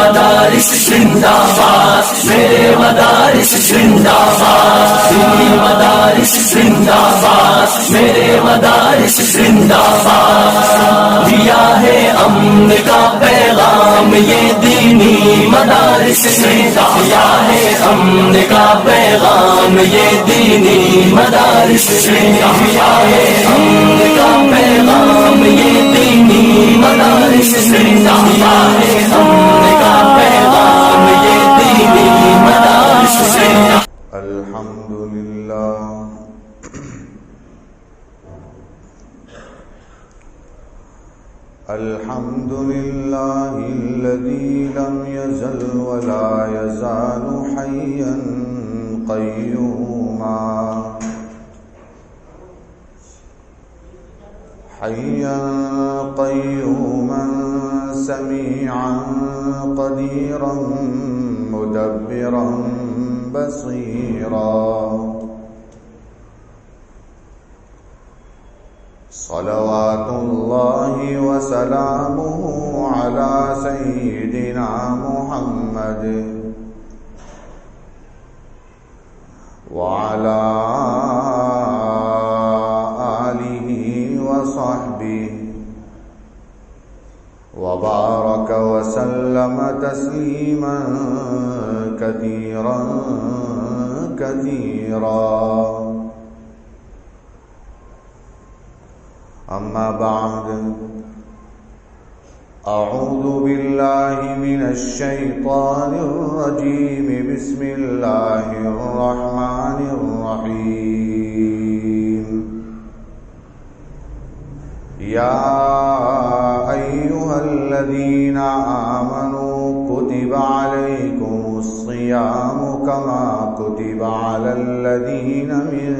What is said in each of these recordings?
مدارس زندہ باد، میرے مدارس زندہ باد، دینی مدارس زندہ باد، میرے مدارس زندہ باد، دیا ہے امن کا پیغام یہ دینی مدارس نے، دیا ہے امن کا پیغام یہ دینی مدارس نے، دیا ہے امن کا پیغام یہ دینی مدارس نے، دیا ہے امن کا پیغام یہ دینی مدارس نے۔ الحمد لله الذي لم يزل ولا يزال حيا قيوما، حيا قيوما سميعا قديرا مدبرا بصيرا، صلوات الله وسلامه على سيدنا محمد وعلى آله وصحبه وبارك وسلم تسليما كثيرا كثيرا، أما بعد، أعوذ بالله من الشيطان الرجيم، بسم الله الرحمن الرحيم، يا أيها الذين آمنوا كتب عليكم الصيام كما كتب على الذين من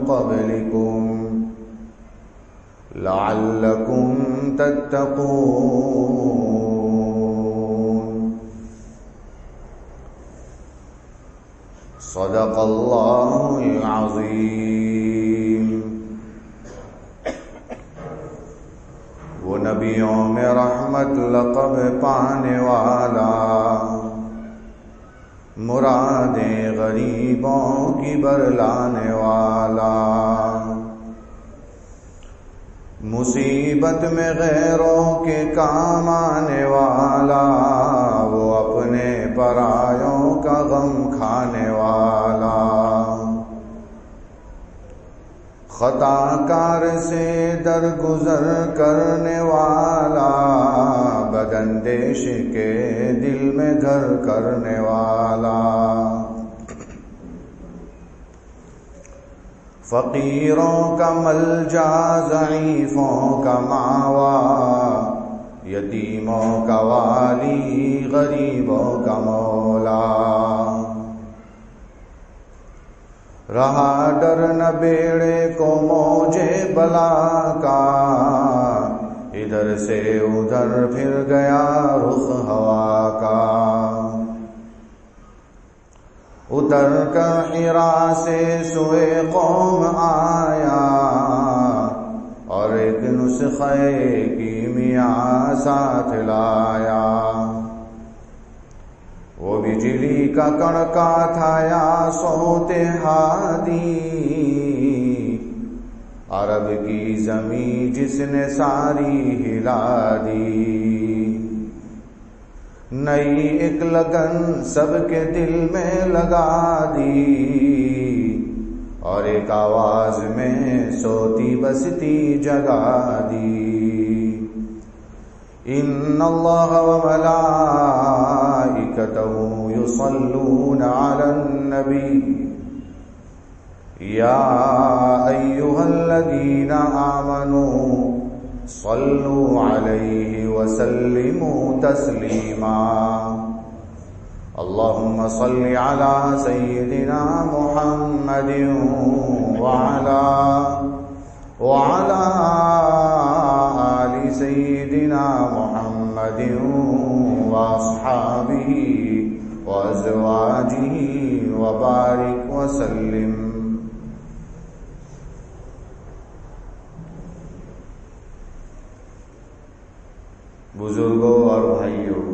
قبلكم لعلكم تتقون، صدق الله العظيم۔ وہ نبیوں میں رحمت لقب پانے والا، مرادیں غریبوں کی برلانے والا، مصیبت میں غیروں کے کام آنے والا، وہ اپنے پرایوں کا غم کھانے والا، خطا کار سے درگزر کرنے والا، بداندیش کے دل میں گھر کرنے والا، فقیروں کا ملجا، ضعیفوں کا ماوا، یتیموں کا والی، غریبوں کا مولا، رہا ڈر نہ بیڑے کو موجے بلا کا، ادھر سے ادھر پھر گیا رخ ہوا کا، اتر کر حرا سے سوئے قوم آیا، اور ایک نسخہ کیمیاء ساتھ لایا، وہ بجلی کا کڑکا تھا یا صوت ہادی، عرب کی زمین جس نے ساری ہلا دی، نئی ایک لگن سب کے دل میں لگا دی، اور ایک آواز میں سوتی بستی جگا دی، ان اللہ وملائکتہ یصلون علی النبی، یا ایھا الذین آمنوا صلوا علیہ وسلموا تسلیما، اللہم صل علی سیدنا محمد وعلی آل سیدنا محمد واصحابہ وازواجہ وبارک وسلم۔ بزرگوں اور بھائیوں،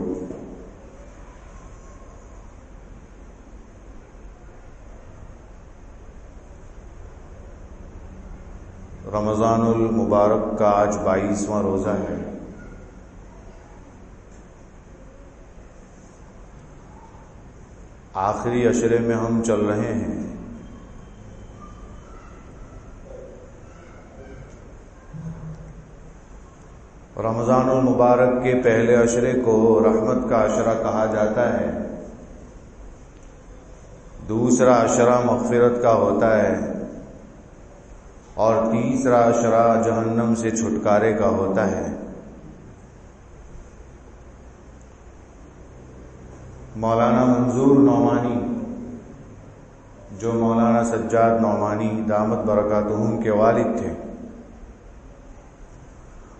رمضان المبارک کا آج 22واں روزہ ہے۔ آخری عشرے میں ہم چل رہے ہیں۔ رمضان المبارک کے پہلے عشرے کو رحمت کا عشرہ کہا جاتا ہے، دوسرا عشرہ مغفرت کا ہوتا ہے اور تیسرا عشرہ جہنم سے چھٹکارے کا ہوتا ہے۔ مولانا منظور نعمانی جو مولانا سجاد نعمانی دامت برکاتہم کے والد تھے،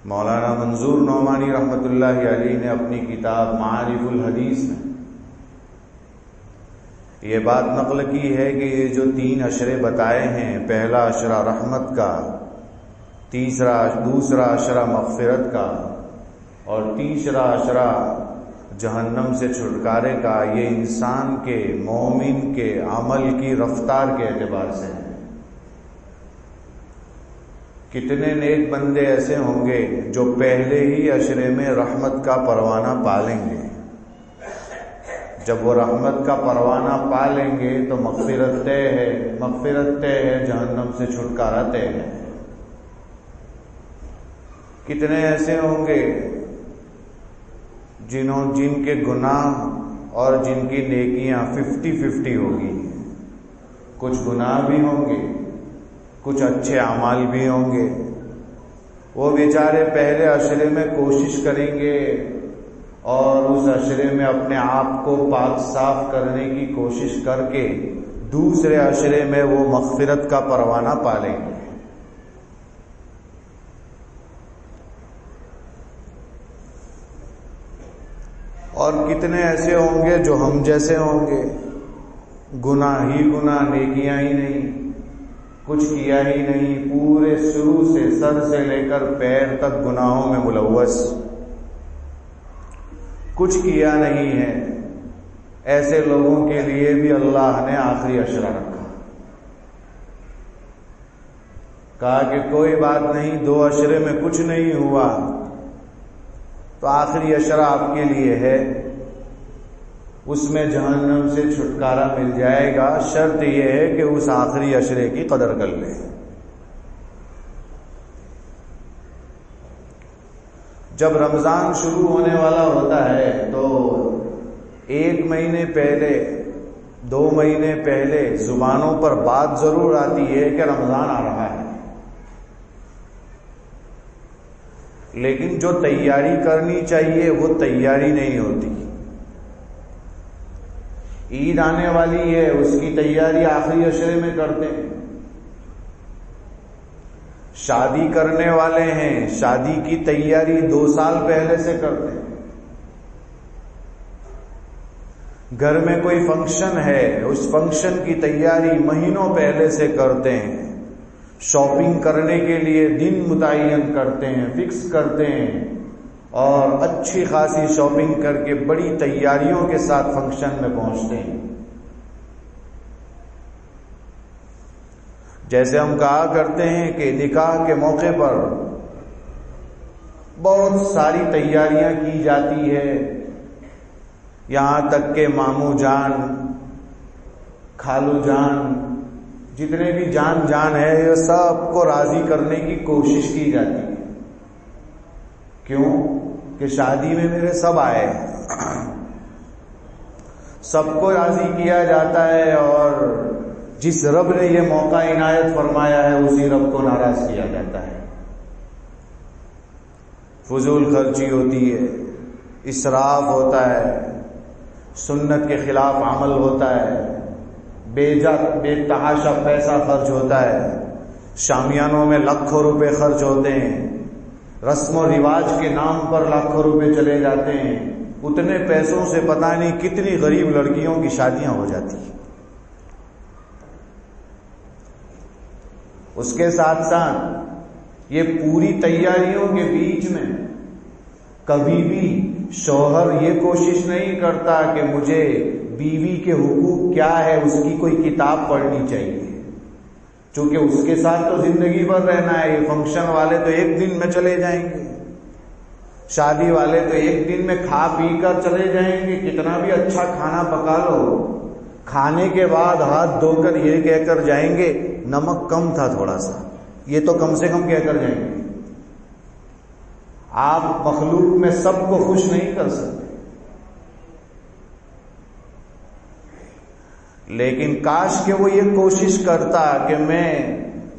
مولانا منظور نعمانی رحمۃ اللہ علیہ نے اپنی کتاب معارف الحدیث میں یہ بات نقل کی ہے کہ یہ جو 3 عشرے بتائے ہیں، پہلا عشرہ رحمت کا، دوسرا عشرہ مغفرت کا اور تیسرا عشرہ جہنم سے چھٹکارے کا، یہ انسان کے مومن کے عمل کی رفتار کے اعتبار سے ہے۔ کتنے نیک بندے ایسے ہوں گے جو پہلے ہی عشرے میں رحمت کا پروانہ پالیں گے، جب وہ رحمت کا پروانہ پالیں گے تو مغفرت طے ہے، جہنم سے چھٹکارا طے ہے۔ کتنے ایسے ہوں گے جن کے گناہ اور جن کی نیکیاں 50-50 ہوگی، کچھ گناہ بھی ہوں گے، کچھ اچھے اعمال بھی ہوں گے۔ وہ بیچارے پہلے عشرے میں کوشش کریں گے اور اس عشرے میں اپنے آپ کو پاک صاف کرنے کی کوشش کر کے دوسرے عشرے میں وہ مغفرت کا پروانہ پالیں گے۔ اور کتنے ایسے ہوں گے جو ہم جیسے ہوں گے، گناہ ہی گناہ، نیکیاں ہی نہیں، کچھ کیا ہی نہیں، پورے شروع سے سر سے لے کر پیر تک گناہوں میں ملوث، کچھ کیا نہیں ہے۔ ایسے لوگوں کے لیے بھی اللہ نے آخری عشرہ رکھا، کہا کہ کوئی بات نہیں، 2 عشرے میں کچھ نہیں ہوا تو آخری عشرہ آپ کے لیے ہے، اس میں جہنم سے چھٹکارا مل جائے گا، شرط یہ ہے کہ اس آخری عشرے کی قدر کر لیں۔ جب رمضان شروع ہونے والا ہوتا ہے تو 1 مہینے پہلے، 2 مہینے پہلے زبانوں پر بات ضرور آتی ہے کہ رمضان آ رہا ہے، لیکن جو تیاری کرنی چاہیے وہ تیاری نہیں ہوتی۔ عید آنے والی ہے، اس کی تیاری آخری عشرے میں کرتے ہیں۔ شادی کرنے والے ہیں، شادی کی تیاری 2 سال پہلے سے کرتے ہیں۔ گھر میں کوئی فنکشن ہے، اس فنکشن کی تیاری مہینوں پہلے سے کرتے ہیں۔ شاپنگ کرنے کے لیے دن متعین کرتے ہیں، فکس کرتے ہیں اور اچھی خاصی شاپنگ کر کے بڑی تیاریوں کے ساتھ فنکشن میں پہنچتے ہیں۔ جیسے ہم کہا کرتے ہیں کہ نکاح کے موقع پر بہت ساری تیاریاں کی جاتی ہے، یہاں تک کہ ماموں جان، خالو جان، جتنے بھی جان ہے، یہ سب کو راضی کرنے کی کوشش کی جاتی ہے۔ کیوں کہ شادی میں میرے سب آئے، سب کو راضی کیا جاتا ہے اور جس رب نے یہ موقع عنایت فرمایا ہے اسی رب کو ناراض کیا جاتا ہے۔ فضول خرچی ہوتی ہے، اسراف ہوتا ہے، سنت کے خلاف عمل ہوتا ہے، بے تحاشا پیسہ خرچ ہوتا ہے، شامیانوں میں لاکھوں روپے خرچ ہوتے ہیں، رسم و رواج کے نام پر لاکھوں روپے چلے جاتے ہیں، اتنے پیسوں سے پتہ نہیں کتنی غریب لڑکیوں کی شادیاں ہو جاتی ہیں۔ اس کے ساتھ ساتھ یہ پوری تیاریوں کے بیچ میں کبھی بھی شوہر یہ کوشش نہیں کرتا کہ مجھے بیوی کے حقوق کیا ہے اس کی کوئی کتاب پڑھنی چاہیے، چونکہ اس کے ساتھ تو زندگی بھر رہنا ہے. یہ فنکشن والے تو ایک دن میں چلے جائیں گے، شادی والے تو ایک دن میں کھا پی کر چلے جائیں گے. کتنا بھی اچھا کھانا پکا لو، کھانے کے بعد ہاتھ دھو کر یہ کہہ کر جائیں گے نمک کم تھا تھوڑا سا. یہ تو کم سے کم کہہ کر جائیں گے. آپ مخلوق میں سب کو خوش نہیں کر سکتے، لیکن کاش کہ وہ یہ کوشش کرتا کہ میں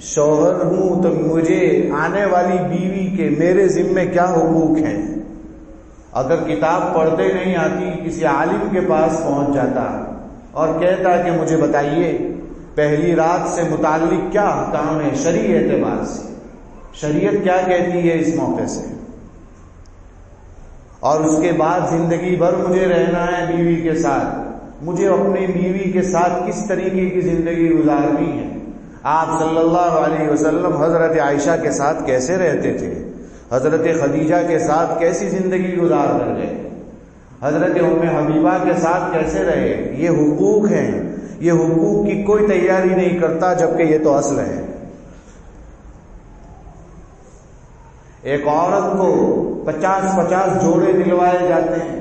شوہر ہوں تو مجھے آنے والی بیوی کے میرے ذمے کیا حقوق ہیں. اگر کتاب پڑھتے نہیں آتی کسی عالم کے پاس پہنچ جاتا اور کہتا کہ مجھے بتائیے پہلی رات سے متعلق کیا احکام ہے شرعی اعتبار سے، شریعت کیا کہتی ہے اس موقع سے، اور اس کے بعد زندگی بھر مجھے رہنا ہے بیوی کے ساتھ، مجھے اپنی بیوی کے ساتھ کس طریقے کی زندگی گزارنی ہے. آپ صلی اللہ علیہ وسلم حضرت عائشہ کے ساتھ کیسے رہتے تھے، حضرت خدیجہ کے ساتھ کیسی زندگی گزار کر گئے، حضرت ام حبیبہ کے ساتھ کیسے رہے. یہ حقوق ہیں، یہ حقوق کی کوئی تیاری نہیں کرتا، جبکہ یہ تو اصل ہے. ایک عورت کو 50 جوڑے دلوائے جاتے ہیں،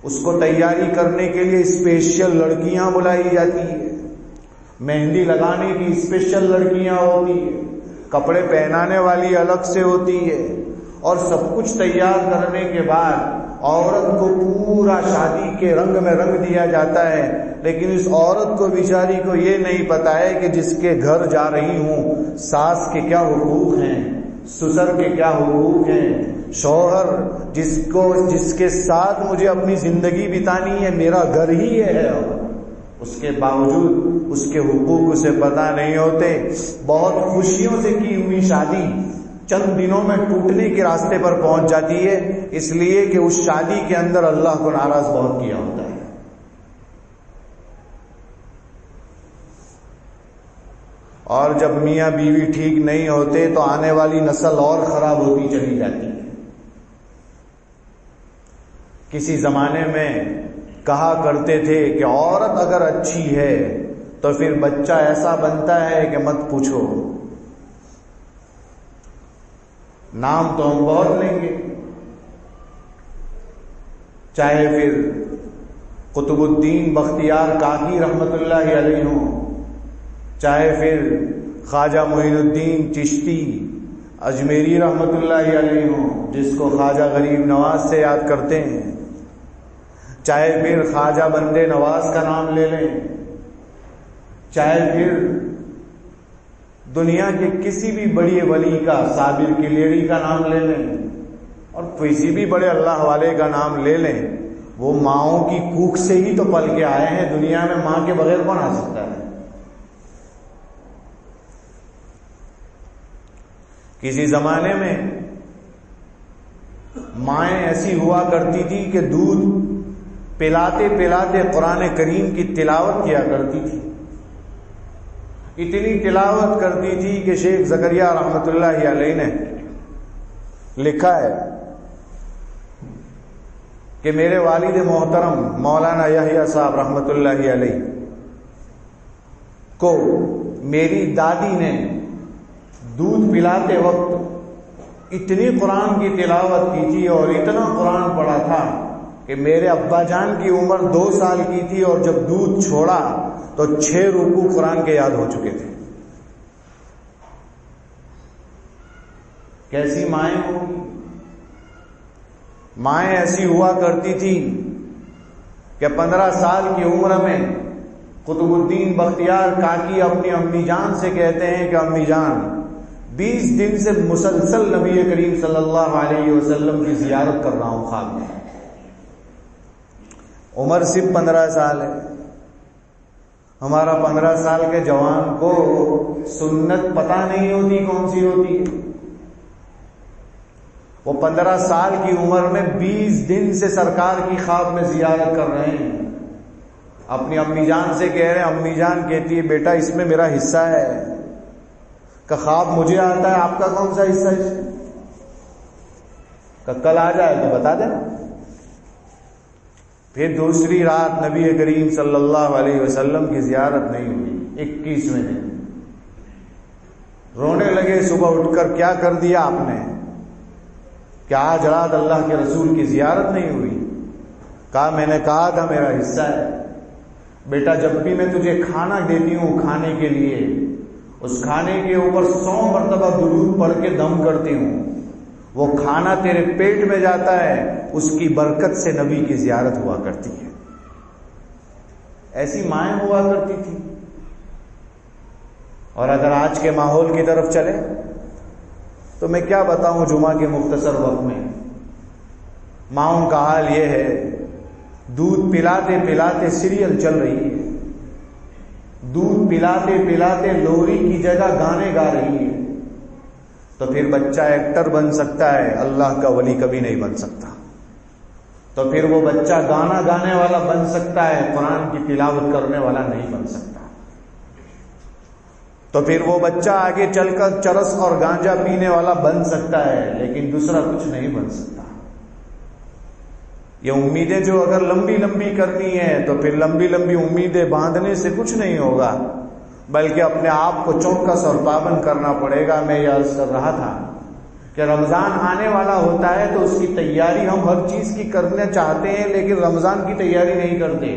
اس کو تیاری کرنے کے لیے اسپیشل لڑکیاں بلائی جاتی ہیں، مہندی لگانے کی اسپیشل لڑکیاں ہوتی ہیں، کپڑے پہنانے والی الگ سے ہوتی ہے، اور سب کچھ تیار کرنے کے بعد عورت کو پورا شادی کے رنگ میں رنگ دیا جاتا ہے. لیکن اس عورت کو بیچاری کو یہ نہیں پتا ہے کہ جس کے گھر جا رہی ہوں ساس کے کیا حقوق ہیں، سسر کے کیا حقوق ہیں، شوہر جس کے ساتھ مجھے اپنی زندگی بتانی ہے میرا گھر ہی ہے، اس کے باوجود اس کے حقوق اسے پتہ نہیں ہوتے. بہت خوشیوں سے کی ہوئی شادی چند دنوں میں ٹوٹنے کے راستے پر پہنچ جاتی ہے، اس لیے کہ اس شادی کے اندر اللہ کو ناراض بہت کیا ہوتا ہے. اور جب میاں بیوی ٹھیک نہیں ہوتے تو آنے والی نسل اور خراب ہوتی چلی جاتی ہے. کسی زمانے میں کہا کرتے تھے کہ عورت اگر اچھی ہے تو پھر بچہ ایسا بنتا ہے کہ مت پوچھو. نام تو ہم بہت لیں گے، چاہے پھر قطب الدین بختیار کاکی رحمت اللہ علیہ ہوں، چاہے پھر خواجہ معین الدین چشتی اجمیری رحمت اللہ علیہ ہوں جس کو خواجہ غریب نواز سے یاد کرتے ہیں، چاہے پھر خواجہ بندے نواز کا نام لے لیں، چاہے پھر دنیا کے کسی بھی بڑی ولی کا صابر کلیری کا نام لے لیں، اور کسی بھی بڑے اللہ والے کا نام لے لیں. وہ ماؤں کی کوکھ سے ہی تو پل کے آئے ہیں، دنیا میں ماں کے بغیر کون آ سکتا ہے. کسی زمانے میں مائیں ایسی ہوا کرتی تھی کہ دودھ پلاتے پلاتے قرآن کریم کی تلاوت کیا کرتی تھی. اتنی تلاوت کرتی تھی کہ شیخ زکریا رحمت اللہ علیہ نے لکھا ہے کہ میرے والد محترم مولانا یحییٰ صاحب رحمت اللہ علیہ کو میری دادی نے دودھ پلاتے وقت اتنی قرآن کی تلاوت کی تھی اور اتنا قرآن پڑھا تھا کہ میرے ابا جان کی عمر 2 سال کی تھی اور جب دودھ چھوڑا تو 6 رکوع قرآن کے یاد ہو چکے تھے. کیسی مائیں ہوں گی. مائیں ایسی ہوا کرتی تھی کہ 15 سال کی عمر میں قطب الدین بختیار کاکی اپنی امی جان سے کہتے ہیں کہ امی جان 20 دن سے مسلسل نبی کریم صلی اللہ علیہ وسلم کی زیارت کر رہا ہوں خواب میں. عمر صرف 15 سال ہے. ہمارا 15 سال کے جوان کو سنت پتہ نہیں ہوتی کون سی ہوتی ہے. وہ 15 سال کی عمر میں 20 دن سے سرکار کی خواب میں زیارت کر رہے ہیں. اپنی امی جان سے کہہ رہے ہیں. امی جان کہتی ہے بیٹا اس میں میرا حصہ ہے. کہ خواب مجھے آتا ہے آپ کا کون سا حصہ ہے؟ کہ کل آ جائے تو بتا دینا. پھر دوسری رات نبی کریم صلی اللہ علیہ وسلم کی زیارت نہیں ہوئی. 21ویں دن رونے لگے صبح اٹھ کر، کیا کر دیا آپ نے؟ کیا آج رات اللہ کے رسول کی زیارت نہیں ہوئی؟ کہا میں نے کہا تھا میرا حصہ ہے بیٹا، جب بھی میں تجھے کھانا دیتی ہوں کھانے کے لیے، اس کھانے کے اوپر 100 مرتبہ درود پڑھ کے دم کرتی ہوں، وہ کھانا تیرے پیٹ میں جاتا ہے، اس کی برکت سے نبی کی زیارت ہوا کرتی ہے۔ ایسی مائیں ہوا کرتی تھی۔ اور اگر آج کے ماحول کی طرف چلے تو میں کیا بتاؤں، جمعہ کے مختصر وقت میں ماؤں کا حال یہ ہے، دودھ پلاتے پلاتے سیریل چل رہی ہے، دودھ پلاتے پلاتے لوری کی جگہ گانے گا رہی ہے۔ تو پھر بچہ ایکٹر بن سکتا ہے، اللہ کا ولی کبھی نہیں بن سکتا۔ تو پھر وہ بچہ گانا گانے والا بن سکتا ہے، قرآن کی تلاوت کرنے والا نہیں بن سکتا۔ تو پھر وہ بچہ آگے چل کر چرس اور گانجا پینے والا بن سکتا ہے، لیکن دوسرا کچھ نہیں بن سکتا۔ یہ امیدیں جو اگر لمبی لمبی کرنی ہے تو پھر لمبی لمبی امیدیں باندھنے سے کچھ نہیں ہوگا، بلکہ اپنے آپ کو چوکس اور پابند کرنا پڑے گا۔ میں یہ عرض کر رہا تھا کہ رمضان آنے والا ہوتا ہے تو اس کی تیاری ہم ہر چیز کی کرنا چاہتے ہیں، لیکن رمضان کی تیاری نہیں کرتے۔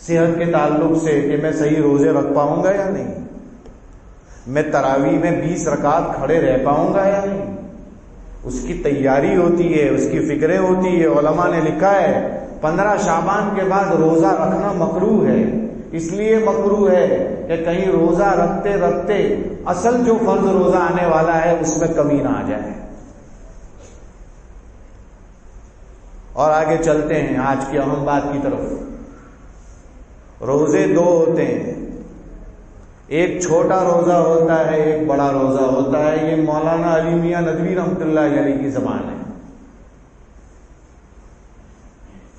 صحت کے تعلق سے کہ میں صحیح روزے رکھ پاؤں گا یا نہیں، میں تراویح میں 20 رکعت کھڑے رہ پاؤں گا یا نہیں، اس کی تیاری ہوتی ہے، اس کی فکریں ہوتی ہے۔ علماء نے لکھا ہے 15 شعبان کے بعد روزہ رکھنا مکروہ ہے، اس لیے مکروہ ہے کہ کہیں روزہ رکھتے رکھتے اصل جو فرض روزہ آنے والا ہے اس میں کمی نہ آ جائے۔ اور آگے چلتے ہیں آج کی اہم بات کی طرف۔ روزے دو ہوتے ہیں، ایک چھوٹا روزہ ہوتا ہے، ایک بڑا روزہ ہوتا ہے۔ یہ مولانا علی میاں ندوی رحمۃ اللہ علیہ کی زبان ہے۔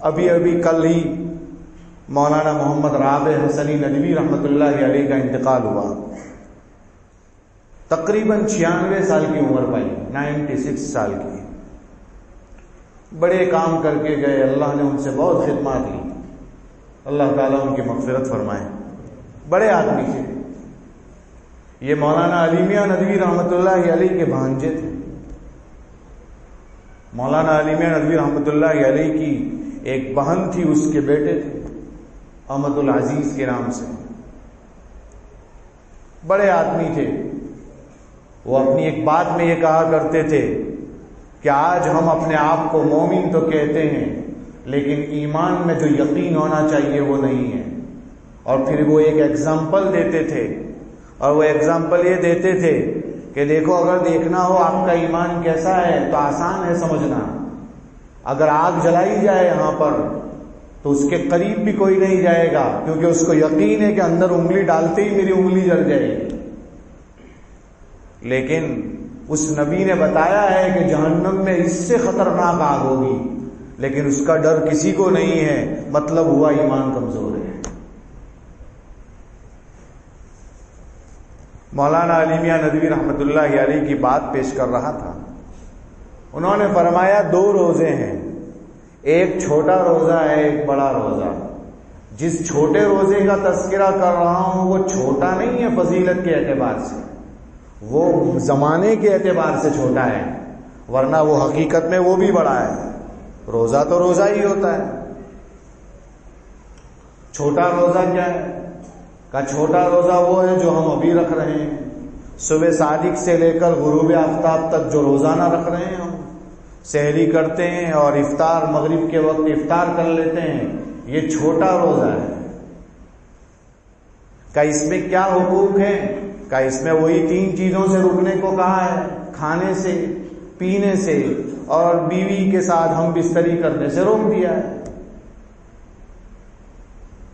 ابھی ابھی کل ہی مولانا محمد رابع حسنی ندوی رحمۃ اللہ علیہ کا انتقال ہوا، تقریباً 96 سال کی عمر پائی، 96 سال کی۔ بڑے کام کر کے گئے، اللہ نے ان سے بہت خدمات لی، اللہ تعالیٰ ان کی مغفرت فرمائے۔ بڑے آدمی تھے یہ، مولانا علی میاں ندوی رحمۃ اللہ علیہ کے بھانجے تھے۔ مولانا علی میاں ندوی رحمۃ اللہ علیہ کی ایک بہن تھی، اس کے بیٹے تھے احمد العزیز کے نام سے۔ بڑے آدمی تھے وہ، اپنی ایک بات میں یہ کہا کرتے تھے کہ آج ہم اپنے آپ کو مومن تو کہتے ہیں، لیکن ایمان میں جو یقین ہونا چاہیے وہ نہیں ہے۔ اور پھر وہ ایک ایگزامپل دیتے تھے، اور وہ ایگزامپل یہ دیتے تھے کہ دیکھو اگر دیکھنا ہو آپ کا ایمان کیسا ہے تو آسان ہے سمجھنا۔ اگر آگ جلائی جائے یہاں پر تو اس کے قریب بھی کوئی نہیں جائے گا، کیونکہ اس کو یقین ہے کہ اندر انگلی ڈالتے ہی میری انگلی جل جائے گی۔ لیکن اس نبی نے بتایا ہے کہ جہنم میں اس سے خطرناک آگ ہوگی، لیکن اس کا ڈر کسی کو نہیں ہے، مطلب ہوا ایمان کمزور ہے۔ مولانا علی میاں ندوی رحمۃ اللہ علیہ کی بات پیش کر رہا تھا۔ انہوں نے فرمایا 2 روزے ہیں، ایک چھوٹا روزہ ہے، ایک بڑا روزہ۔ جس چھوٹے روزے کا تذکرہ کر رہا ہوں وہ چھوٹا نہیں ہے فضیلت کے اعتبار سے، وہ زمانے کے اعتبار سے چھوٹا ہے، ورنہ وہ حقیقت میں وہ بھی بڑا ہے۔ روزہ تو روزہ ہی ہوتا ہے۔ چھوٹا روزہ کیا ہے؟ کہ چھوٹا روزہ وہ ہے جو ہم ابھی رکھ رہے ہیں، صبح صادق سے لے کر غروب آفتاب تک جو روزانہ رکھ رہے ہیں، ہم سحری کرتے ہیں اور افطار مغرب کے وقت افطار کر لیتے ہیں، یہ چھوٹا روزہ ہے۔ کہ اس میں کیا حقوق ہیں؟ کہ اس میں وہی 3 چیزوں سے رکنے کو کہا ہے، کھانے سے، پینے سے اور بیوی کے ساتھ ہم بستری کرنے سے روک دیا ہے۔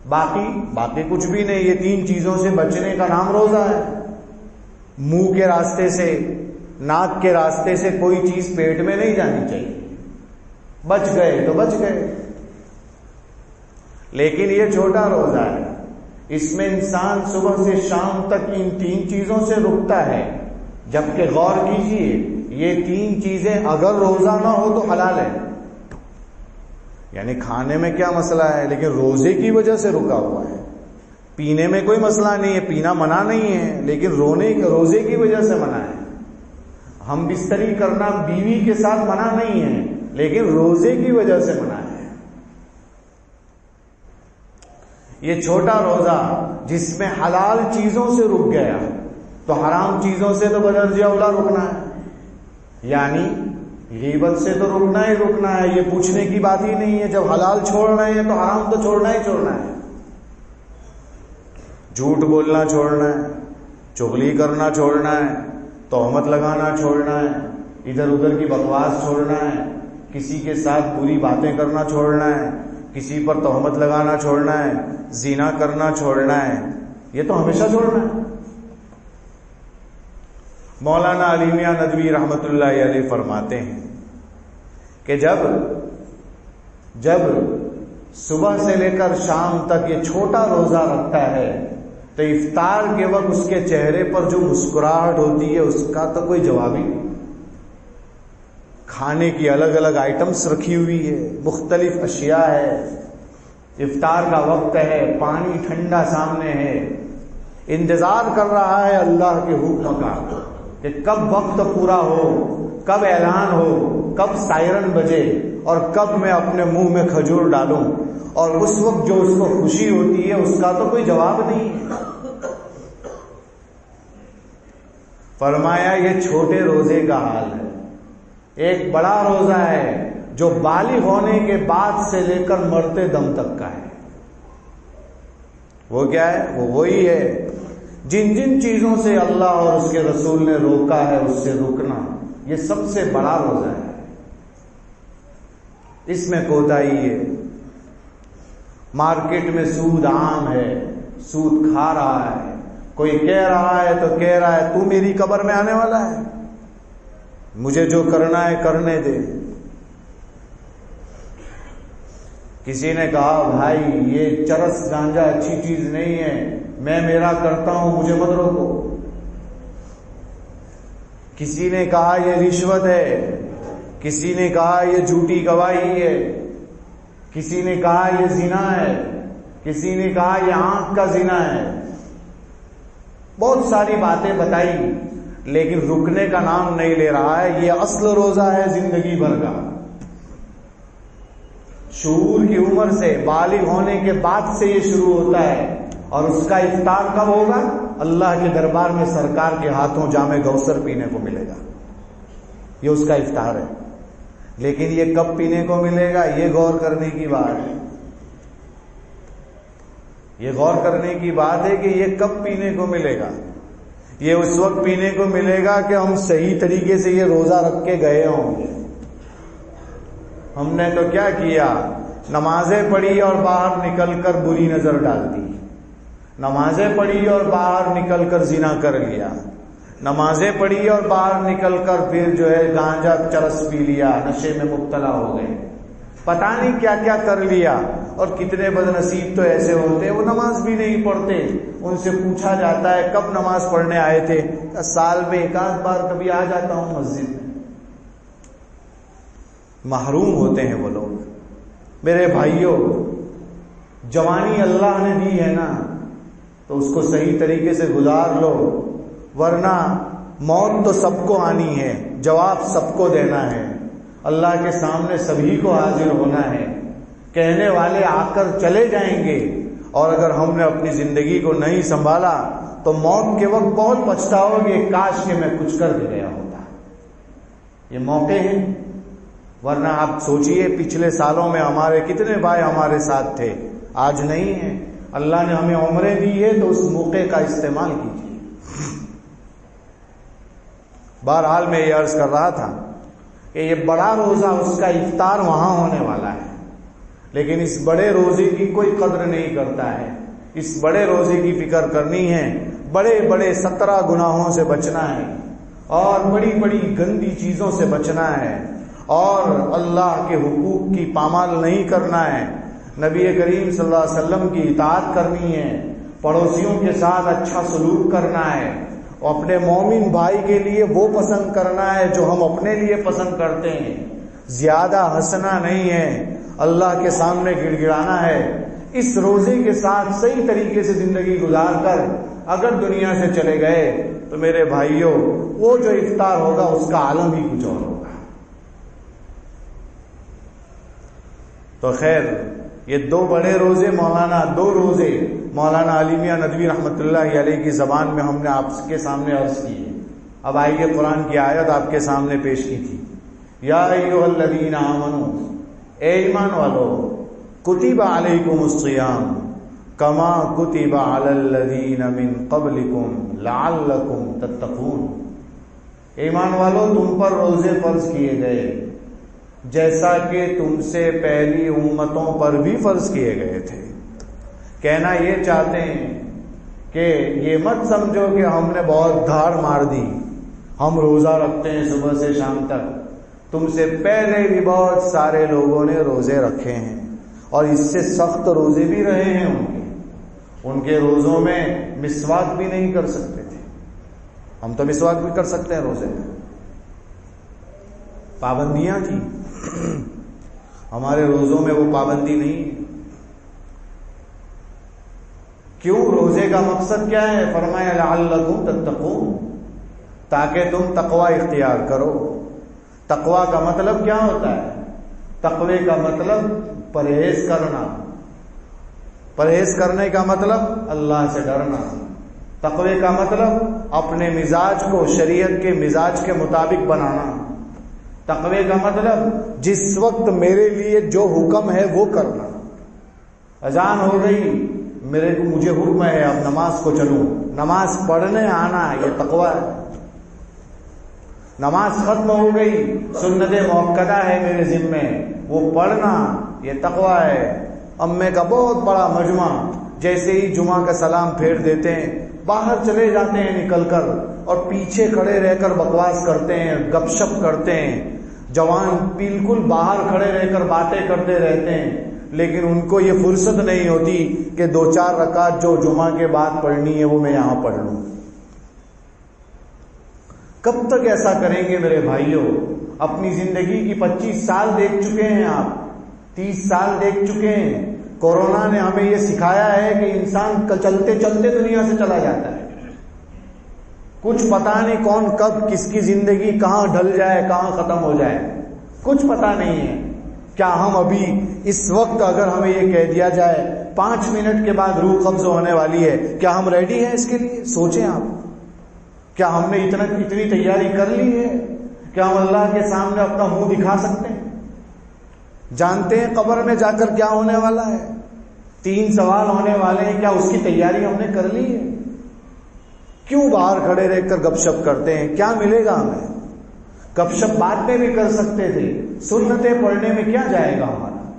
باقی کچھ بھی نہیں، یہ 3 چیزوں سے بچنے کا نام روزہ ہے۔ منہ کے راستے سے، ناک کے راستے سے کوئی چیز پیٹ میں نہیں جانی چاہیے، بچ گئے تو بچ گئے۔ لیکن یہ چھوٹا روزہ ہے، اس میں انسان صبح سے شام تک ان 3 چیزوں سے رکتا ہے، جبکہ غور کیجئے یہ 3 چیزیں اگر روزہ نہ ہو تو حلال ہے، یعنی کھانے میں کیا مسئلہ ہے، لیکن روزے کی وجہ سے رکا ہوا ہے۔ پینے میں کوئی مسئلہ نہیں ہے، پینا منع نہیں ہے، لیکن روزے کی وجہ سے منع ہے۔ ہم بستری کرنا بیوی کے ساتھ منع نہیں ہے، لیکن روزے کی وجہ سے منع ہے۔ یہ چھوٹا روزہ جس میں حلال چیزوں سے رک گیا تو حرام چیزوں سے تو بدرجہ اولا رکنا ہے، یعنی غیبت سے تو رکنا ہی رکنا ہے، یہ پوچھنے کی بات ہی نہیں ہے۔ جب حلال چھوڑ رہے ہیں تو حرام تو چھوڑنا ہی چھوڑنا ہے۔ جھوٹ بولنا چھوڑنا ہے، چغلی کرنا چھوڑنا ہے، تہمت لگانا چھوڑنا ہے، ادھر ادھر کی بکواس چھوڑنا ہے، کسی کے ساتھ بری باتیں کرنا چھوڑنا ہے، کسی پر تہمت لگانا چھوڑنا ہے، زنا کرنا چھوڑنا ہے، یہ تو ہمیشہ چھوڑنا ہے۔ مولانا علی میاں ندوی رحمت اللہ علیہ فرماتے ہیں کہ جب صبح سے لے کر شام تک یہ چھوٹا روزہ رکھتا ہے تو افطار کے وقت اس کے چہرے پر جو مسکراہٹ ہوتی ہے اس کا تو کوئی جواب ہی نہیں۔ کھانے کی الگ الگ آئٹمس رکھی ہوئی ہے، مختلف اشیاء ہے، افطار کا وقت ہے، پانی ٹھنڈا سامنے ہے، انتظار کر رہا ہے اللہ کے حکم کا کہ کب وقت پورا ہو، کب اعلان ہو، کب سائرن بجے اور کب میں اپنے منہ میں کھجور ڈالوں، اور اس وقت جو اس کو خوشی ہوتی ہے اس کا تو کوئی جواب نہیں ہے۔ فرمایا یہ چھوٹے روزے کا حال ہے، ایک بڑا روزہ ہے جو بالغ ہونے کے بعد سے لے کر مرتے دم تک کا ہے۔ وہ کیا ہے؟ وہ وہی ہے جن جن چیزوں سے اللہ اور اس کے رسول نے روکا ہے اس سے رکنا، یہ سب سے بڑا روزہ ہے۔ اس میں کوتاہی ہے۔ مارکیٹ میں سود عام ہے، سود کھا رہا ہے، کوئی کہہ رہا ہے تو کہہ رہا ہے تو میری قبر میں آنے والا ہے، مجھے جو کرنا ہے کرنے دے۔ کسی نے کہا بھائی یہ چرس گانجا اچھی چیز نہیں ہے، میں میرا کرتا ہوں مجھے مت روکو۔ کسی نے کہا یہ رشوت ہے، کسی نے کہا یہ جھوٹی گواہی ہے، کسی نے کہا یہ زنا ہے، کسی نے کہا یہ آنکھ کا زنا ہے، بہت ساری باتیں بتائی، لیکن رکنے کا نام نہیں لے رہا ہے۔ یہ اصل روزہ ہے زندگی بھر کا، شعور کی عمر سے، بالغ ہونے کے بعد سے یہ شروع ہوتا ہے، اور اس کا افطار کب ہوگا؟ اللہ کے دربار میں سرکار کے ہاتھوں جام کوثر پینے کو ملے گا، یہ اس کا افطار ہے۔ لیکن یہ کب پینے کو ملے گا؟ یہ غور کرنے کی بات ہے، یہ غور کرنے کی بات ہے کہ یہ کب پینے کو ملے گا۔ یہ اس وقت پینے کو ملے گا کہ ہم صحیح طریقے سے یہ روزہ رکھ کے گئے ہوں گے۔ ہم نے تو کیا کیا؟ نمازیں پڑھی اور باہر نکل کر بری نظر ڈال دی، نمازیں پڑھی اور باہر نکل کر زنا کر لیا، نمازیں پڑھی اور باہر نکل کر پھر جو ہے گانجا چرس پی لیا، نشے میں مبتلا ہو گئے، پتہ نہیں کیا کیا کر لیا۔ اور کتنے بد نصیب تو ایسے ہوتے ہیں وہ نماز بھی نہیں پڑھتے، ان سے پوچھا جاتا ہے کب نماز پڑھنے آئے تھے؟ سال میں ایک آدھ بار کبھی آ جاتا ہوں مسجد میں۔ محروم ہوتے ہیں وہ لوگ۔ میرے بھائیوں، جوانی اللہ نے دی ہے نا تو اس کو صحیح طریقے سے گزار لو، ورنہ موت تو سب کو آنی ہے، جواب سب کو دینا ہے، اللہ کے سامنے سبھی کو حاضر ہونا ہے، کہنے والے آ کر چلے جائیں گے، اور اگر ہم نے اپنی زندگی کو نہیں سنبھالا تو موت کے وقت بہت پچھتاؤ گے، کاش کہ میں کچھ کر کے گیا ہوتا۔ یہ موقع ہیں، ورنہ آپ سوچئے پچھلے سالوں میں ہمارے کتنے بھائی ہمارے ساتھ تھے، آج نہیں ہیں۔ اللہ نے ہمیں عمریں دی ہے تو اس موقع کا استعمال کیجیے۔ بہرحال میں یہ عرض کر رہا تھا کہ یہ بڑا روزہ اس کا افطار وہاں ہونے والا ہے، لیکن اس بڑے روزے کی کوئی قدر نہیں کرتا ہے۔ اس بڑے روزے کی فکر کرنی ہے، بڑے بڑے 17 گناہوں سے بچنا ہے، اور بڑی بڑی گندی چیزوں سے بچنا ہے، اور اللہ کے حقوق کی پامال نہیں کرنا ہے، نبی کریم صلی اللہ علیہ وسلم کی اطاعت کرنی ہے، پڑوسیوں کے ساتھ اچھا سلوک کرنا ہے، اور اپنے مومن بھائی کے لیے وہ پسند کرنا ہے جو ہم اپنے لیے پسند کرتے ہیں، زیادہ ہنسنا نہیں ہے، اللہ کے سامنے گڑ گڑانا ہے. اس روزے کے ساتھ صحیح طریقے سے زندگی گزار کر اگر دنیا سے چلے گئے تو میرے بھائیوں وہ جو افطار ہوگا اس کا عالم ہی کچھ اور ہوگا. تو خیر یہ دو بڑے روزے دو روزے مولانا علی میاں ندوی رحمۃ اللہ علیہ کی زبان میں ہم نے آپ کے سامنے عرض کی ہے. اب آئیے قرآن کی آیت آپ کے سامنے پیش کی تھی. یا ایھا الذین آمنوا، اے ایمان والو، کتب علیکم الصیام کما کتب علی الذین من قبلکم لعلکم تتقون. ایمان والو تم پر روزے فرض کیے گئے جیسا کہ تم سے پہلی امتوں پر بھی فرض کیے گئے تھے. کہنا یہ چاہتے ہیں کہ یہ مت سمجھو کہ ہم نے بہت دھاڑ مار دی، ہم روزہ رکھتے ہیں صبح سے شام تک. تم سے پہلے بھی بہت سارے لوگوں نے روزے رکھے ہیں اور اس سے سخت روزے بھی رہے ہیں. ان کے روزوں میں مسواک بھی نہیں کر سکتے تھے. ہم تو مسواک بھی کر سکتے ہیں روزے میں. پابندیاں تھی، ہمارے روزوں میں وہ پابندی نہیں. کیوں؟ روزے کا مقصد کیا ہے؟ فرمایا لعلکم تتقون، تاکہ تم تقوی اختیار کرو. تقوی کا مطلب کیا ہوتا ہے؟ تقوی کا مطلب پرہیز کرنا. پرہیز کرنے کا مطلب اللہ سے ڈرنا. تقوی کا مطلب اپنے مزاج کو شریعت کے مزاج کے مطابق بنانا. تقوی کا مطلب جس وقت میرے لیے جو حکم ہے وہ کرنا. اذان ہو گئی، مجھے حکم ہے اب نماز کو چلوں، نماز پڑھنے آنا، یہ تقوی ہے. نماز ختم ہو گئی، سنت موقدہ ہے میرے ذمے، وہ پڑھنا، یہ تقوی ہے. امے کا بہت بڑا مجمع جیسے ہی جمعہ کا سلام پھیر دیتے ہیں باہر چلے جاتے ہیں نکل کر، اور پیچھے کھڑے رہ کر بکواس کرتے ہیں، گپ شپ کرتے ہیں. جوان بالکل باہر کھڑے رہ کر باتیں کرتے رہتے ہیں، لیکن ان کو یہ فرصت نہیں ہوتی کہ 2-4 رکعت جو جمعہ کے بعد پڑھنی ہے وہ میں یہاں پڑھ لوں. کب تک ایسا کریں گے میرے بھائیوں؟ اپنی زندگی کی 25 سال دیکھ چکے ہیں آپ، 30 سال دیکھ چکے ہیں. کورونا نے ہمیں یہ سکھایا ہے کہ انسان چلتے چلتے دنیا سے چلا جاتا ہے. کچھ پتا نہیں کون کب کس کی زندگی کہاں ڈھل جائے، کہاں ختم ہو جائے، کچھ پتا نہیں ہے. کیا ہم ابھی اس وقت اگر ہمیں یہ کہہ دیا جائے 5 منٹ کے بعد روح قبض ہونے والی ہے، کیا ہم ریڈی ہیں اس کے لیے؟ سوچیں آپ. کیا ہم نے اتنی تیاری کر لی ہے؟ کیا ہم اللہ کے سامنے اپنا منہ دکھا سکتے ہیں؟ جانتے ہیں قبر میں جا کر کیا ہونے والا ہے؟ 3 سوال ہونے والے ہیں. کیا اس کی تیاری ہم نے کر لی ہے؟ کیوں باہر کھڑے رہ کر گپ شپ کرتے ہیں؟ کیا ملے گا ہمیں؟ گپ شپ بات میں بھی کر سکتے تھے، سنتیں پڑھنے میں کیا جائے گا ہمارا؟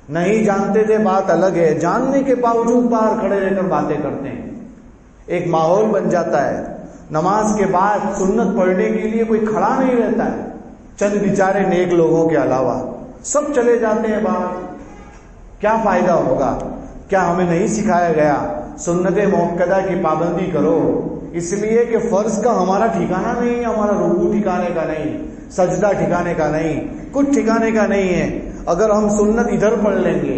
نہیں جانتے تھے بات الگ ہے، جاننے کے باوجود باہر کھڑے رہ کر باتیں کرتے ہیں. ایک ماحول بن جاتا ہے. نماز کے بعد سنت پڑھنے کے لیے کوئی کھڑا نہیں رہتا ہے، چند بیچارے نیک لوگوں کے علاوہ سب چلے جاتے ہیں باہر. کیا فائدہ ہوگا؟ کیا ہمیں نہیں سکھایا گیا سنت موقدہ کی پابندی کرو؟ اس لیے کہ فرض کا ہمارا ٹھکانہ نہیں ہے، ہمارا رکوع ٹھکانے کا نہیں، سجدہ ٹھکانے کا نہیں، کچھ ٹھکانے کا نہیں ہے. اگر ہم سنت ادھر پڑھ لیں گے،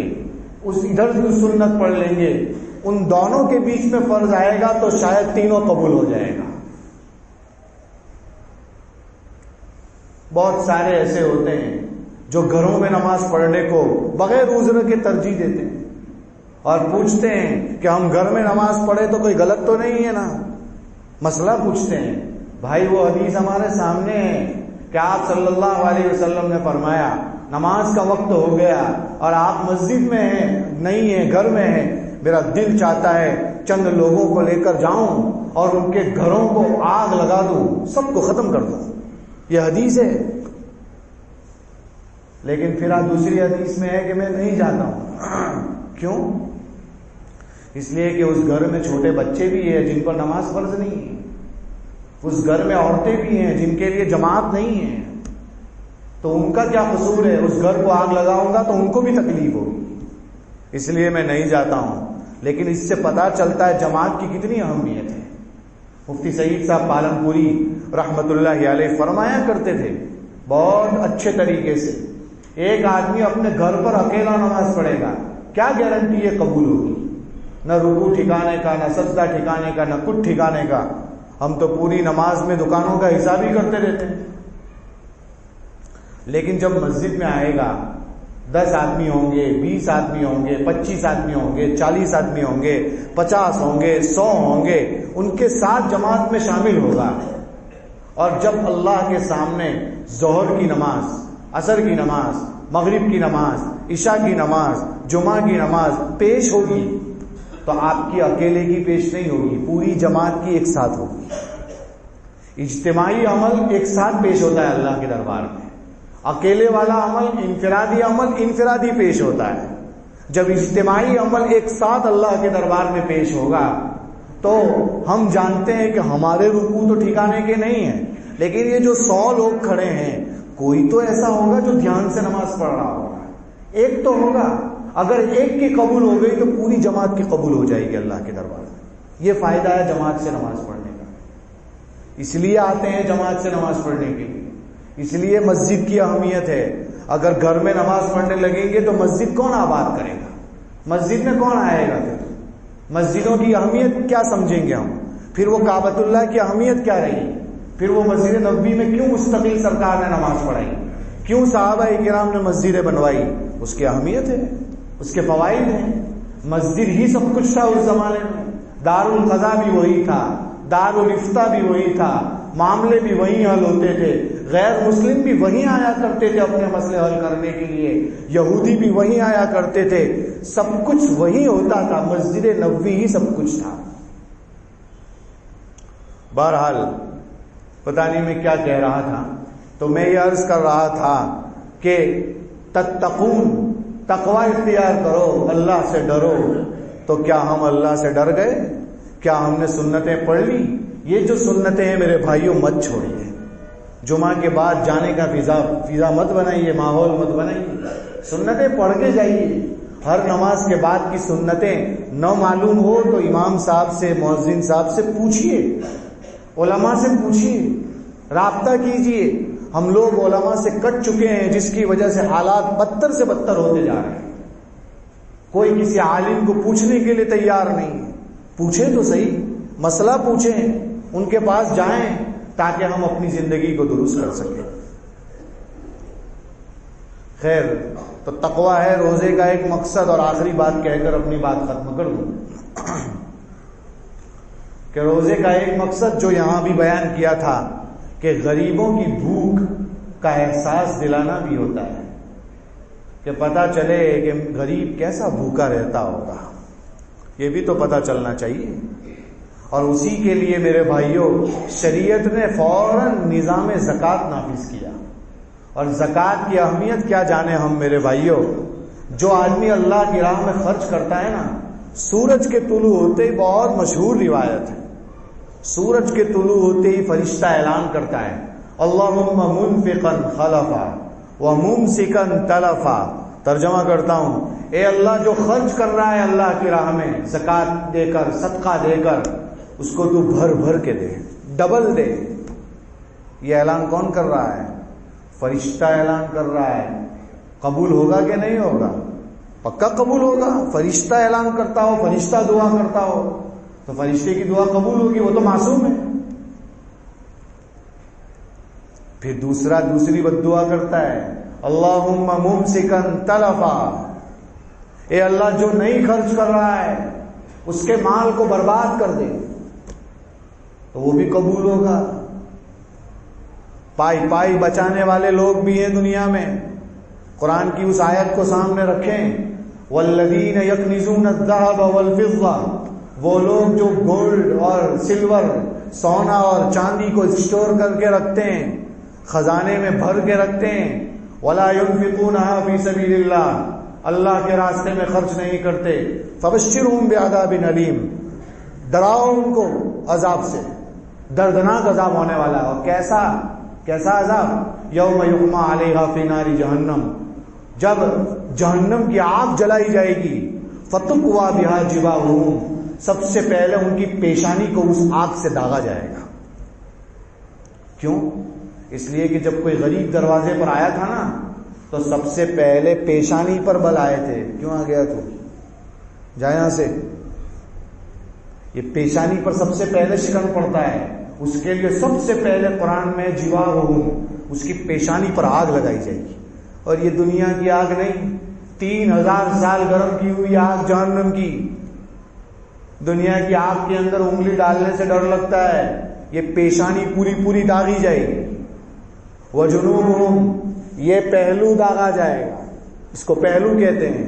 ادھر سنت پڑھ لیں گے، ان دونوں کے بیچ میں فرض آئے گا تو شاید تینوں قبول ہو جائے گا. بہت سارے ایسے ہوتے ہیں جو گھروں میں نماز پڑھنے کو بغیر عذر کے ترجیح دیتے ہیں اور پوچھتے ہیں کہ ہم گھر میں نماز پڑھے تو کوئی غلط تو نہیں ہے نا؟ مسئلہ پوچھتے ہیں. بھائی وہ حدیث ہمارے سامنے ہے کہ آپ صلی اللہ علیہ وسلم نے فرمایا نماز کا وقت ہو گیا اور آپ مسجد میں ہیں نہیں ہیں، گھر میں ہیں، میرا دل چاہتا ہے چند لوگوں کو لے کر جاؤں اور ان کے گھروں کو آگ لگا دوں، سب کو ختم کر دوں. یہ حدیث ہے. لیکن پھر دوسری حدیث میں ہے کہ میں نہیں جاتا ہوں. کیوں؟ اس لیے کہ اس گھر میں چھوٹے بچے بھی ہیں جن پر نماز فرض نہیں ہے، اس گھر میں عورتیں بھی ہیں جن کے لیے جماعت نہیں ہے، تو ان کا کیا قصور ہے؟ اس گھر کو آگ لگاؤں گا تو ان کو بھی تکلیف ہوگی، اس لیے میں نہیں جاتا ہوں. لیکن اس سے پتا چلتا ہے جماعت کی کتنی اہمیت ہے. مفتی سعید صاحب پالن پوری رحمت اللہ علیہ فرمایا کرتے تھے بہت اچھے طریقے سے ایک آدمی اپنے گھر پر اکیلا نماز پڑھے گا، کیا گارنٹی یہ قبول ہوگی؟ نہ رکوع ٹھکانے کا، نہ سجدہ ٹھکانے کا، نہ کچھ ٹھکانے کا. ہم تو پوری نماز میں دکانوں کا حساب ہی کرتے رہتے ہیں. لیکن جب مسجد میں آئے گا، 10 آدمی ہوں گے، 20 آدمی ہوں گے، 25 آدمی ہوں گے، 40 آدمی ہوں گے، 50 ہوں گے، 100 ہوں گے، ان کے ساتھ جماعت میں شامل ہوگا. اور جب اللہ کے سامنے ظہر کی نماز، عصر کی نماز، مغرب کی نماز، عشاء کی نماز، جمعہ کی نماز پیش ہوگی تو آپ کی اکیلے کی پیش نہیں ہوگی، پوری جماعت کی ایک ساتھ ہوگی. اجتماعی عمل ایک ساتھ پیش ہوتا ہے اللہ کے دربار میں. اکیلے والا عمل، انفرادی عمل انفرادی پیش ہوتا ہے. جب اجتماعی عمل ایک ساتھ اللہ کے دربار میں پیش ہوگا تو ہم جانتے ہیں کہ ہمارے رکوع تو ٹھکانے کے نہیں ہیں، لیکن یہ جو 100 لوگ کھڑے ہیں کوئی تو ایسا ہوگا جو دھیان سے نماز پڑھ رہا ہوگا. ایک تو ہوگا. اگر ایک کی قبول ہو گئی تو پوری جماعت کی قبول ہو جائے گی اللہ کے دربار میں. یہ فائدہ ہے جماعت سے نماز پڑھنے کا. اس لیے آتے ہیں جماعت سے نماز پڑھنے کے لیے. اس لیے مسجد کی اہمیت ہے. اگر گھر میں نماز پڑھنے لگیں گے تو مسجد کون آباد کرے گا؟ مسجد میں کون آئے گا؟ پھر مسجدوں کی اہمیت کیا سمجھیں گے ہم؟ پھر وہ کعبۃ اللہ کی اہمیت کیا رہی؟ پھر وہ مسجد نبوی میں کیوں مستقل سرکار نے نماز پڑھائی؟ کیوں صحابہ کرام نے مسجدیں بنوائی؟ اس کی اہمیت ہے، اس کے فوائد ہیں. مسجد ہی سب کچھ تھا اس زمانے میں. دار القضاء بھی وہی تھا، دار الافتاء بھی وہی تھا، معاملے بھی وہیں حل ہوتے تھے، غیر مسلم بھی وہیں آیا کرتے تھے اپنے مسئلے حل کرنے کے لیے، یہودی بھی وہیں آیا کرتے تھے، سب کچھ وہیں ہوتا تھا. مسجد نبوی ہی سب کچھ تھا. بہرحال پتہ نہیں میں کیا کہہ رہا تھا. تو میں یہ عرض کر رہا تھا کہ تتقون، تقوی اختیار کرو، اللہ سے ڈرو. تو کیا ہم اللہ سے ڈر گئے؟ کیا ہم نے سنتیں پڑھ لی؟ یہ جو سنتیں ہیں میرے بھائیوں مت چھوڑیے. جمعہ کے بعد جانے کا فضا مت بنائیے، ماحول مت بنائیے. سنتیں پڑھ کے جائیے. ہر نماز کے بعد کی سنتیں نہ معلوم ہو تو امام صاحب سے، مؤذن صاحب سے پوچھیے، علماء سے پوچھیے، رابطہ کیجیے. ہم لوگ علماء سے کٹ چکے ہیں جس کی وجہ سے حالات بدتر سے بدتر ہوتے جا رہے ہیں. کوئی کسی عالم کو پوچھنے کے لیے تیار نہیں. پوچھیں تو صحیح، مسئلہ پوچھیں، ان کے پاس جائیں تاکہ ہم اپنی زندگی کو درست کر سکیں. خیر، تو تقویٰ ہے روزے کا ایک مقصد. اور آخری بات کہہ کر اپنی بات ختم کر دوں کہ روزے کا ایک مقصد جو یہاں بھی بیان کیا تھا کہ غریبوں کی بھوک کا احساس دلانا بھی ہوتا ہے، کہ پتہ چلے کہ غریب کیسا بھوکا رہتا ہوگا، یہ بھی تو پتہ چلنا چاہیے. اور اسی کے لیے میرے بھائیوں شریعت نے فوراً نظام زکوٰۃ نافذ کیا. اور زکوٰۃ کی اہمیت کیا جانے ہم میرے بھائیوں. جو آدمی اللہ کی راہ میں خرچ کرتا ہے نا، سورج کے طلوع ہوتے ہی، بہت مشہور روایت ہے، سورج کے طلوع ہوتے ہی فرشتہ اعلان کرتا ہے اللہم منفقا خلفا وممسکا تلفا. ترجمہ کرتا ہوں، اے اللہ جو خرچ کر رہا ہے اللہ کی راہ میں زکوٰۃ دے کر، صدقہ دے کر، اس کو تو بھر بھر کے دے، ڈبل دے. یہ اعلان کون کر رہا ہے؟ فرشتہ اعلان کر رہا ہے. قبول ہوگا کہ نہیں ہوگا؟ پکا قبول ہوگا. فرشتہ اعلان کرتا ہو، فرشتہ دعا کرتا ہو تو فرشتے کی دعا قبول ہوگی، وہ تو معصوم ہے. پھر دوسری بد دعا کرتا ہے اللہم ممسکا تلفا. اے اللہ جو نہیں خرچ کر رہا ہے اس کے مال کو برباد کر دے، تو وہ بھی قبول ہوگا. پائی بچانے والے لوگ بھی ہیں دنیا میں. قرآن کی اس آیت کو سامنے رکھیں والذین یکنزون الذهب والفضہ. وہ لوگ جو گولڈ اور سلور، سونا اور چاندی کو اسٹور کر کے رکھتے ہیں، خزانے میں بھر کے رکھتے ہیں. ولا ينفقونها في سبيل اللہ، اللہ کے راستے میں خرچ نہیں کرتے. فبشرهم بعذاب علیم، ڈراؤ ان کو عذاب سے، دردناک عذاب ہونے والا ہے. اور کیسا عذاب؟ یوم یحمى علیہا فی نار جہنم، جب جہنم کی آگ جلائی جائے گی. فتقوی بہا جباہہم، سب سے پہلے ان کی پیشانی کو اس آگ سے داغا جائے گا. کیوں؟ اس لیے کہ جب کوئی غریب دروازے پر آیا تھا نا تو تو سب سے پہلے پیشانی پر بل آئے تھے. کیوں آ گیا تو؟ جا یہاں سے. یہ پیشانی پر سب سے پہلے شکن پڑتا ہے. اس کے لیے سب سے پہلے قرآن میں جواہہم، اس کی پیشانی پر آگ لگائی جائے گی. اور یہ دنیا کی آگ نہیں، 3000 سال گرم کی ہوئی آگ جہنم کی. دنیا کی آگ کے اندر انگلی ڈالنے سے ڈر لگتا ہے، یہ پیشانی پوری پوری داغی جائے گی. وجنوبہم، یہ پہلو داغا جائے گا. اس کو پہلو کہتے ہیں.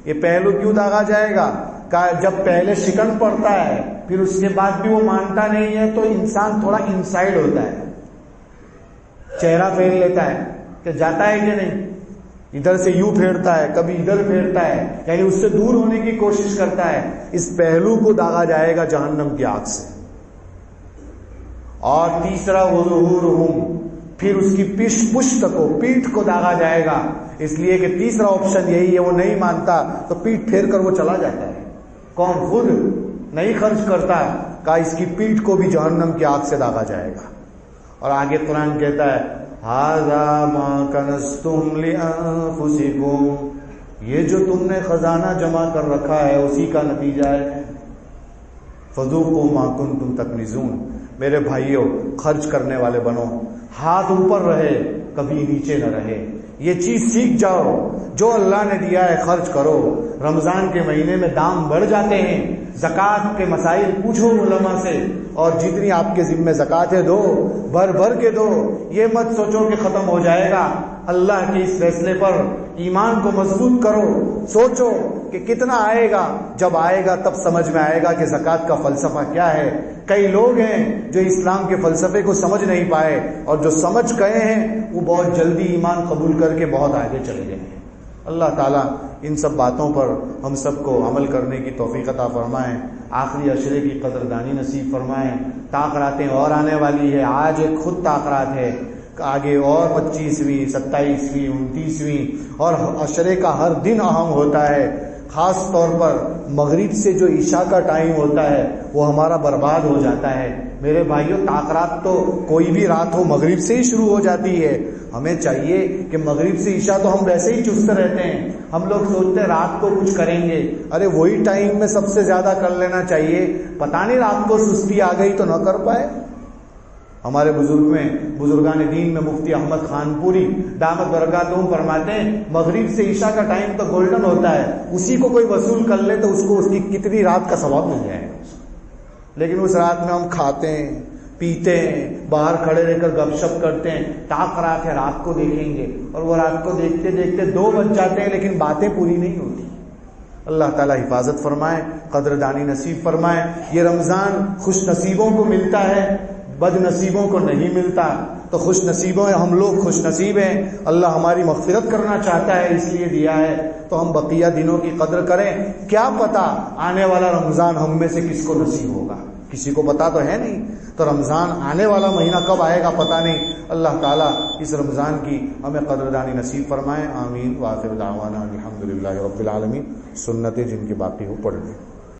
یہ پہلو کیوں داغا جائے گا؟ کہ جب پہلے شکن پڑتا ہے پھر اس کے بعد بھی وہ مانتا نہیں ہے تو انسان تھوڑا انسائڈ ہوتا ہے، چہرہ پھیر لیتا ہے کہ جاتا ہے کہ نہیں، ادھر سے یوں پھیرتا ہے، کبھی ادھر پھیرتا ہے، یعنی اس سے دور ہونے کی کوشش کرتا ہے. اس پہلو کو داغا جائے گا جہنم کی آگ سے. اور تیسرا وظہورہم، پھر اس کی پشت کو، پیٹھ کو داغا جائے گا. اس لیے کہ تیسرا آپشن یہی ہے، وہ نہیں مانتا تو پیٹھ پھیر کر وہ چلا جاتا ہے. کون؟ خود نہیں خرچ کرتا، کہ اس کی پیٹھ کو بھی جہنم کی آگ سے داغا جائے گا. اور آگے قرآن کہتا ہے ھذا ما کنزتم لانفسکم، یہ جو تم نے خزانہ جمع کر رکھا ہے اسی کا نتیجہ ہے. فذوقوا ما کنتم تکنزون. میرے بھائیوں، خرچ کرنے والے بنو، ہاتھ اوپر رہے کبھی نیچے نہ رہے. یہ چیز سیکھ جاؤ، جو اللہ نے دیا ہے خرچ کرو. رمضان کے مہینے میں دام بڑھ جاتے ہیں. زکوٰۃ کے مسائل پوچھو علماء سے، اور جتنی آپ کے ذمہ زکوٰۃ ہے دو، بھر بھر کے دو. یہ مت سوچو کہ ختم ہو جائے گا. اللہ کے اس فیصلے پر ایمان کو مضبوط کرو. سوچو کہ کتنا آئے گا. جب آئے گا تب سمجھ میں آئے گا کہ زکوٰۃ کا فلسفہ کیا ہے. کئی لوگ ہیں جو اسلام کے فلسفے کو سمجھ نہیں پائے، اور جو سمجھ گئے ہیں وہ بہت جلدی ایمان قبول کر کے بہت آگے چلے گئے ہیں. اللہ تعالیٰ ان سب باتوں پر ہم سب کو عمل کرنے کی توفیق عطا فرمائیں. آخری عشرے کی قدردانی نصیب فرمائیں. تاخراتیں اور آنے والی ہے. آج ایک خود تاخرات ہے، آگے اور 25ویں 27ویں 29ویں، اور عشرے کا ہر دن اہم ہوتا ہے. خاص طور پر مغرب سے جو عشاء کا ٹائم ہوتا ہے وہ ہمارا برباد ہو جاتا ہے. میرے بھائیوں، تاخرات تو کوئی بھی رات ہو مغرب سے ہی شروع ہو جاتی ہے. ہمیں چاہیے کہ مغرب سے عشاء تو ہم ویسے ہی چست رہتے ہیں. ہم لوگ سوچتے ہیں رات کو کچھ کریں گے. ارے وہی ٹائم میں سب سے زیادہ کر لینا چاہیے. پتہ نہیں رات کو سستی آ گئی تو نہ کر پائے. ہمارے بزرگان دین میں مفتی احمد خان پوری دامت برکاتہم فرماتے ہیں مغرب سے عشاء کا ٹائم تو گولڈن ہوتا ہے، اسی کو کوئی وصول کر لے تو اس کو اس کی کتنی رات کا ثواب مل جائے گا. لیکن اس رات میں ہم کھاتے ہیں، پیتے ہیں، باہر کھڑے رہ کر گپ شپ کرتے ہیں. تاخرات ہے، رات کو دیکھیں گے، اور وہ رات کو دیکھتے دیکھتے 2 بج جاتے ہیں لیکن باتیں پوری نہیں ہوتی. اللہ تعالیٰ حفاظت فرمائے، قدردانی نصیب فرمائے. یہ رمضان خوش نصیبوں کو ملتا ہے، بد نصیبوں کو نہیں ملتا. تو خوش نصیبوں ہیں، ہم لوگ خوش نصیب ہیں. اللہ ہماری مغفرت کرنا چاہتا ہے، اس لیے دیا ہے. تو ہم بقیہ دنوں کی قدر کریں. کیا پتا آنے والا رمضان ہم میں سے کس کو نصیب ہوگا، کسی کو پتا تو ہے نہیں. تو رمضان آنے والا مہینہ کب آئے گا پتا نہیں. اللہ تعالیٰ اس رمضان کی ہمیں قدردانی نصیب فرمائے. آمین. وآخر دعوانا الحمدللہ رب العالمین. سنتیں جن کی باقی ہو پڑھ لیں.